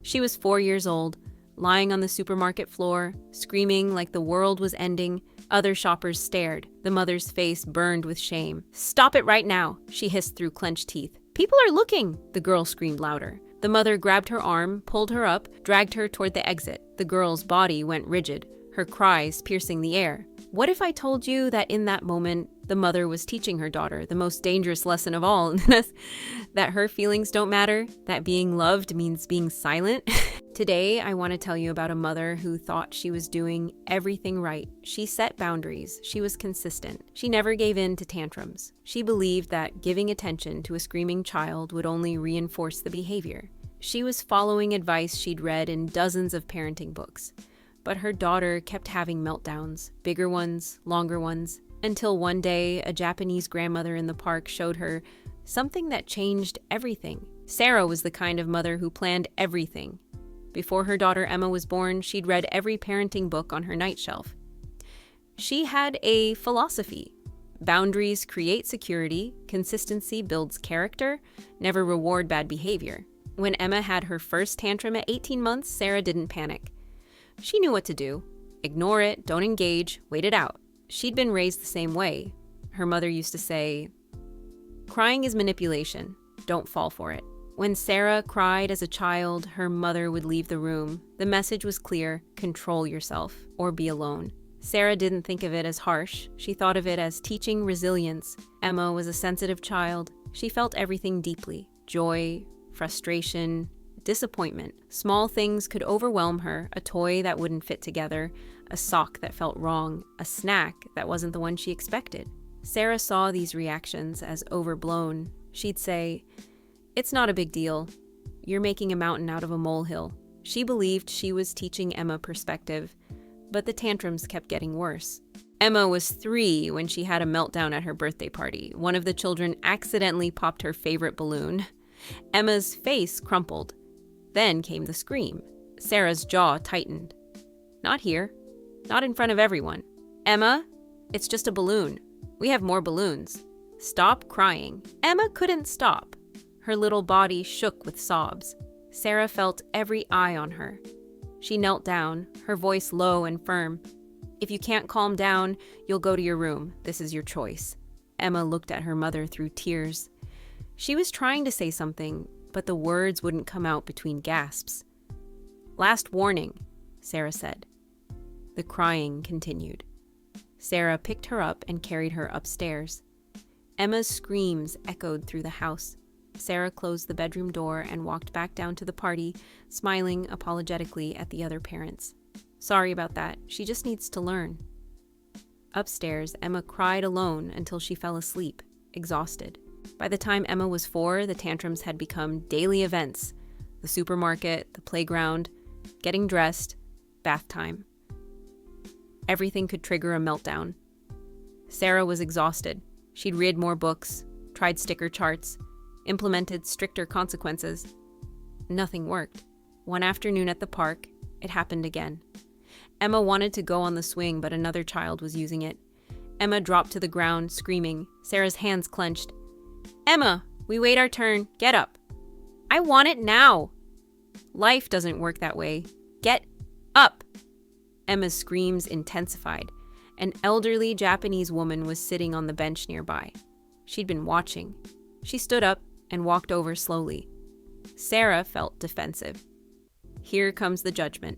She was 4 years old, lying on the supermarket floor, screaming like the world was ending. Other shoppers stared. The mother's face burned with shame. "Stop it right now," she hissed through clenched teeth. "People are looking," the girl screamed louder. The mother grabbed her arm, pulled her up, dragged her toward the exit. The girl's body went rigid, her cries piercing the air. What if I told you that in that moment, the mother was teaching her daughter the most dangerous lesson of all, that her feelings don't matter, that being loved means being silent? Today, I want to tell you about a mother who thought she was doing everything right. She set boundaries. She was consistent. She never gave in to tantrums. She believed that giving attention to a screaming child would only reinforce the behavior. She was following advice she'd read in dozens of parenting books. But her daughter kept having meltdowns, bigger ones, longer ones, until one day a Japanese grandmother in the park showed her something that changed everything. Sarah was the kind of mother who planned everything. Before her daughter Emma was born, she'd read every parenting book on her night shelf. She had a philosophy. Boundaries create security, consistency builds character, never reward bad behavior. When Emma had her first tantrum at 18 months, Sarah didn't panic. She knew what to do. Ignore it, don't engage, wait it out. She'd been raised the same way. Her mother used to say, "Crying is manipulation. Don't fall for it." When Sarah cried as a child, her mother would leave the room. The message was clear: control yourself or be alone. Sarah didn't think of it as harsh. She thought of it as teaching resilience. Emma was a sensitive child. She felt everything deeply: joy, frustration, disappointment. Small things could overwhelm her: a toy that wouldn't fit together, a sock that felt wrong, a snack that wasn't the one she expected. Sarah saw these reactions as overblown. She'd say, "It's not a big deal. You're making a mountain out of a molehill." She believed she was teaching Emma perspective, but the tantrums kept getting worse. Emma was 3 when she had a meltdown at her birthday party. One of the children accidentally popped her favorite balloon. Emma's face crumpled. Then came the scream. Sarah's jaw tightened. "Not here. Not in front of everyone. Emma, it's just a balloon. We have more balloons. Stop crying." Emma couldn't stop. Her little body shook with sobs. Sarah felt every eye on her. She knelt down, her voice low and firm. "If you can't calm down, you'll go to your room. This is your choice." Emma looked at her mother through tears. She was trying to say something, but the words wouldn't come out between gasps. "Last warning," Sarah said. The crying continued. Sarah picked her up and carried her upstairs. Emma's screams echoed through the house. Sarah closed the bedroom door and walked back down to the party, smiling apologetically at the other parents. "Sorry about that. She just needs to learn." Upstairs, Emma cried alone until she fell asleep, exhausted. By the time Emma was 4, the tantrums had become daily events: the supermarket, the playground, getting dressed, bath time. Everything could trigger a meltdown. Sarah was exhausted. She'd read more books, tried sticker charts, implemented stricter consequences. Nothing worked. One afternoon at the park, it happened again. Emma wanted to go on the swing, but another child was using it. Emma dropped to the ground, screaming. Sarah's hands clenched. "Emma, we wait our turn. Get up." "I want it now." "Life doesn't work that way. Get up." Emma's screams intensified. An elderly Japanese woman was sitting on the bench nearby. She'd been watching. She stood up and walked over slowly. Sarah felt defensive. Here comes the judgment.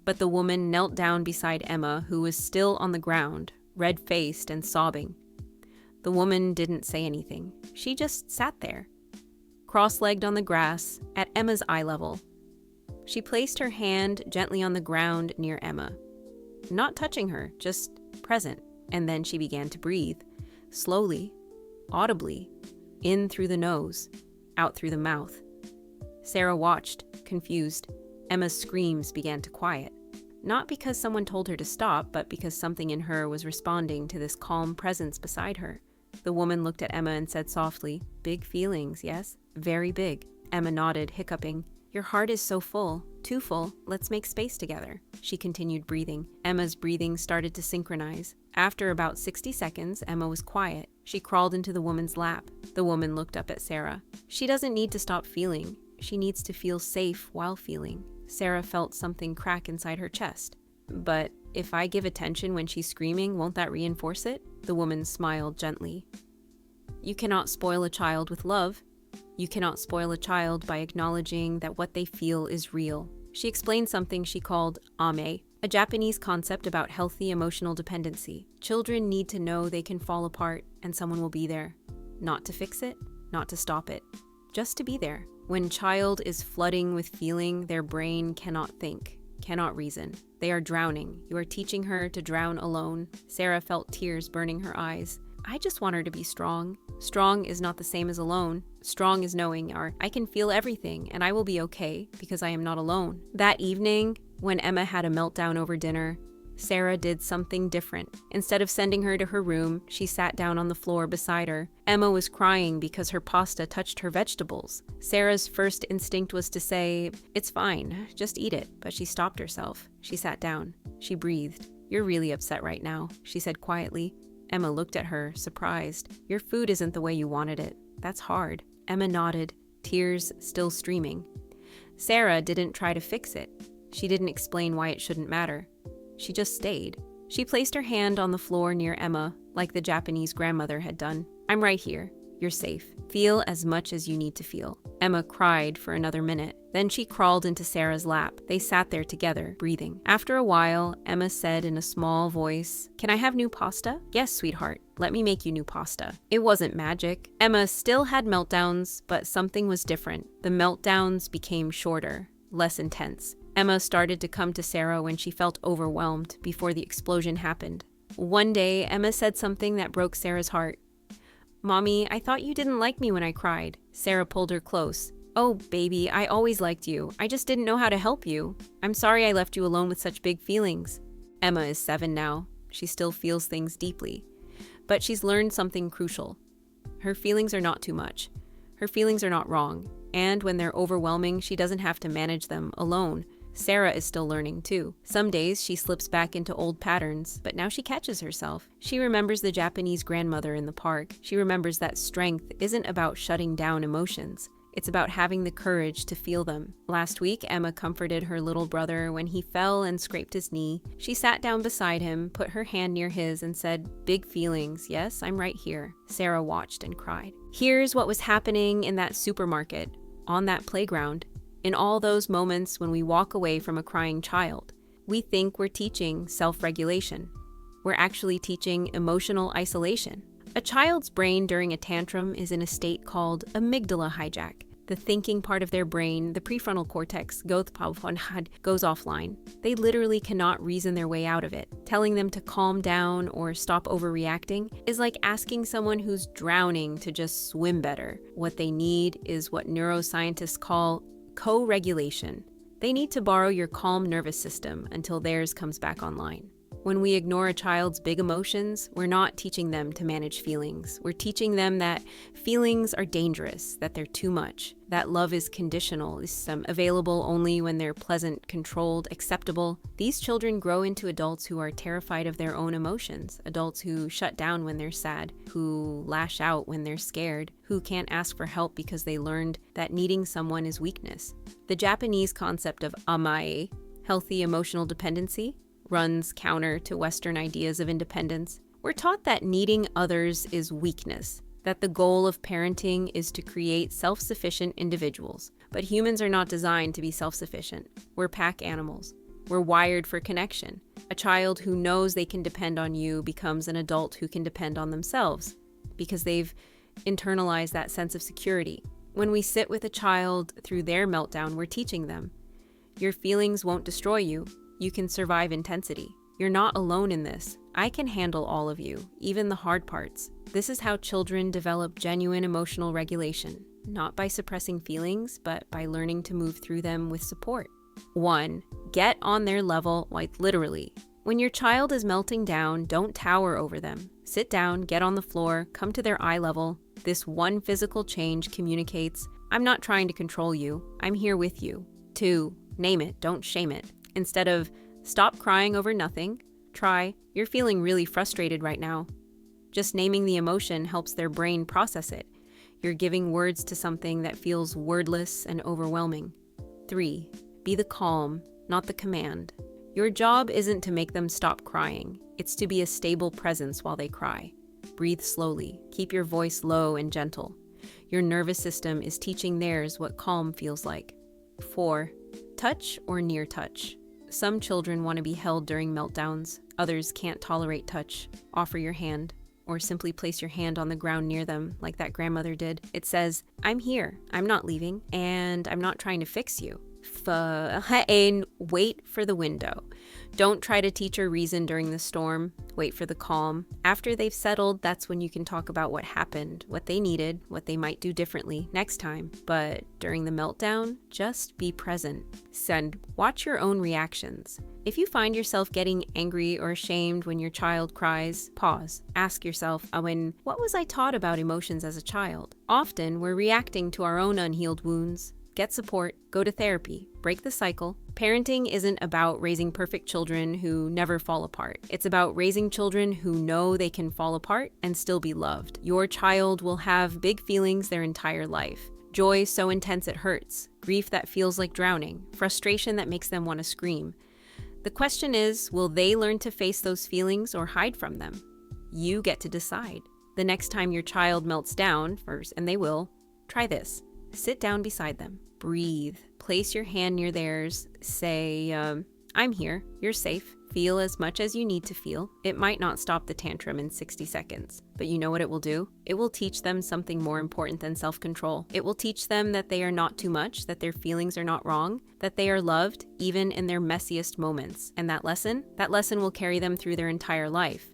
But the woman knelt down beside Emma, who was still on the ground, red-faced and sobbing. The woman didn't say anything. She just sat there, cross-legged on the grass, at Emma's eye level. She placed her hand gently on the ground near Emma, not touching her, just present, and then she began to breathe, slowly, audibly, in through the nose, out through the mouth. Sarah watched, confused. Emma's screams began to quiet. Not because someone told her to stop, but because something in her was responding to this calm presence beside her. The woman looked at Emma and said softly, "Big feelings, yes? Very big." Emma nodded, hiccuping. "Your heart is so full. Too full. Let's make space together." She continued breathing. Emma's breathing started to synchronize. After about 60 seconds, Emma was quiet. She crawled into the woman's lap. The woman looked up at Sarah. "She doesn't need to stop feeling. She needs to feel safe while feeling. Sarah felt something crack inside her chest. But if I give attention when she's screaming, won't that reinforce it? The woman smiled gently. You cannot spoil a child with love. You cannot spoil a child by acknowledging that what they feel is real. She explained something she called ame, a Japanese concept about healthy emotional dependency. Children need to know they can fall apart and someone will be there. Not to fix it, not to stop it, just to be there. When child is flooding with feeling, their brain cannot think, cannot reason. They are drowning. You are teaching her to drown alone. Sarah felt tears burning her eyes. I just want her to be strong. Strong is not the same as alone. Strong is knowing I can feel everything and I will be okay because I am not alone. That evening, when Emma had a meltdown over dinner, Sarah did something different. Instead of sending her to her room, she sat down on the floor beside her. Emma was crying because her pasta touched her vegetables. Sarah's first instinct was to say, "It's fine, just eat it," but she stopped herself. She sat down. She breathed. "You're really upset right now," she said quietly. Emma looked at her, surprised. "Your food isn't the way you wanted it. That's hard." Emma nodded, tears still streaming. Sarah didn't try to fix it. She didn't explain why it shouldn't matter. She just stayed. She placed her hand on the floor near Emma, like the Japanese grandmother had done. "I'm right here. You're safe. Feel as much as you need to feel." Emma cried for another minute. Then she crawled into Sarah's lap. They sat there together, breathing. After a while, Emma said in a small voice, "Can I have new pasta?" "Yes, sweetheart. Let me make you new pasta." It wasn't magic. Emma still had meltdowns, but something was different. The meltdowns became shorter, less intense. Emma started to come to Sarah when she felt overwhelmed before the explosion happened. One day, Emma said something that broke Sarah's heart. "Mommy, I thought you didn't like me when I cried." Sarah pulled her close. "Oh, baby, I always liked you. I just didn't know how to help you. I'm sorry I left you alone with such big feelings." Emma is 7 now. She still feels things deeply. But she's learned something crucial. Her feelings are not too much. Her feelings are not wrong. And when they're overwhelming, she doesn't have to manage them alone. Sarah is still learning too. Some days she slips back into old patterns, but now she catches herself. She remembers the Japanese grandmother in the park. She remembers that strength isn't about shutting down emotions. It's about having the courage to feel them. Last week, Emma comforted her little brother when he fell and scraped his knee. She sat down beside him, put her hand near his, and said, "Big feelings. Yes, I'm right here." Sarah watched and cried. Here's what was happening in that supermarket, on that playground. In all those moments when we walk away from a crying child, we think we're teaching self-regulation. We're actually teaching emotional isolation. A child's brain during a tantrum is in a state called amygdala hijack. The thinking part of their brain, the prefrontal cortex, goes offline. They literally cannot reason their way out of it. Telling them to calm down or stop overreacting is like asking someone who's drowning to just swim better. What they need is what neuroscientists call co-regulation. They need to borrow your calm nervous system until theirs comes back online. When we ignore a child's big emotions, we're not teaching them to manage feelings. We're teaching them that feelings are dangerous, that they're too much, that love is conditional, is available only when they're pleasant, controlled, acceptable. These children grow into adults who are terrified of their own emotions, adults who shut down when they're sad, who lash out when they're scared, who can't ask for help because they learned that needing someone is weakness. The Japanese concept of amae, healthy emotional dependency, runs counter to Western ideas of independence. We're taught that needing others is weakness, that the goal of parenting is to create self-sufficient individuals. But humans are not designed to be self-sufficient. We're pack animals. We're wired for connection. A child who knows they can depend on you becomes an adult who can depend on themselves because they've internalized that sense of security. When we sit with a child through their meltdown, we're teaching them, your feelings won't destroy you. You can survive intensity. You're not alone in this. I can handle all of you, even the hard parts. This is how children develop genuine emotional regulation, not by suppressing feelings, but by learning to move through them with support. 1. Get on their level, like literally. When your child is melting down, don't tower over them. Sit down, get on the floor, come to their eye level. This one physical change communicates, I'm not trying to control you. I'm here with you. 2. Name it, don't shame it. Instead of, stop crying over nothing, try, you're feeling really frustrated right now. Just naming the emotion helps their brain process it. You're giving words to something that feels wordless and overwhelming. 3. Be the calm, not the command. Your job isn't to make them stop crying. It's to be a stable presence while they cry. Breathe slowly. Keep your voice low and gentle. Your nervous system is teaching theirs what calm feels like. 4. Touch or near touch. Some children want to be held during meltdowns. Others can't tolerate touch. Offer your hand, or simply place your hand on the ground near them, like that grandmother did. It says, I'm here, I'm not leaving, and I'm not trying to fix you. And wait for the window. Don't try to teach or reason during the storm. Wait for the calm. After they've settled, that's when you can talk about what happened, what they needed, what they might do differently next time. But during the meltdown, just be present. Watch your own reactions. If you find yourself getting angry or ashamed when your child cries, pause. Ask yourself, what was I taught about emotions as a child? Often, we're reacting to our own unhealed wounds. Get support, go to therapy, break the cycle. Parenting isn't about raising perfect children who never fall apart. It's about raising children who know they can fall apart and still be loved. Your child will have big feelings their entire life. Joy so intense it hurts, grief that feels like drowning, frustration that makes them want to scream. The question is, will they learn to face those feelings or hide from them? You get to decide. The next time your child melts down, and they will, try this. Sit down beside them. Breathe. Place your hand near theirs. Say, I'm here. You're safe. Feel as much as you need to feel. It might not stop the tantrum in 60 seconds, but you know what it will do? It will teach them something more important than self-control. It will teach them that they are not too much, that their feelings are not wrong, that they are loved, even in their messiest moments. And that lesson will carry them through their entire life.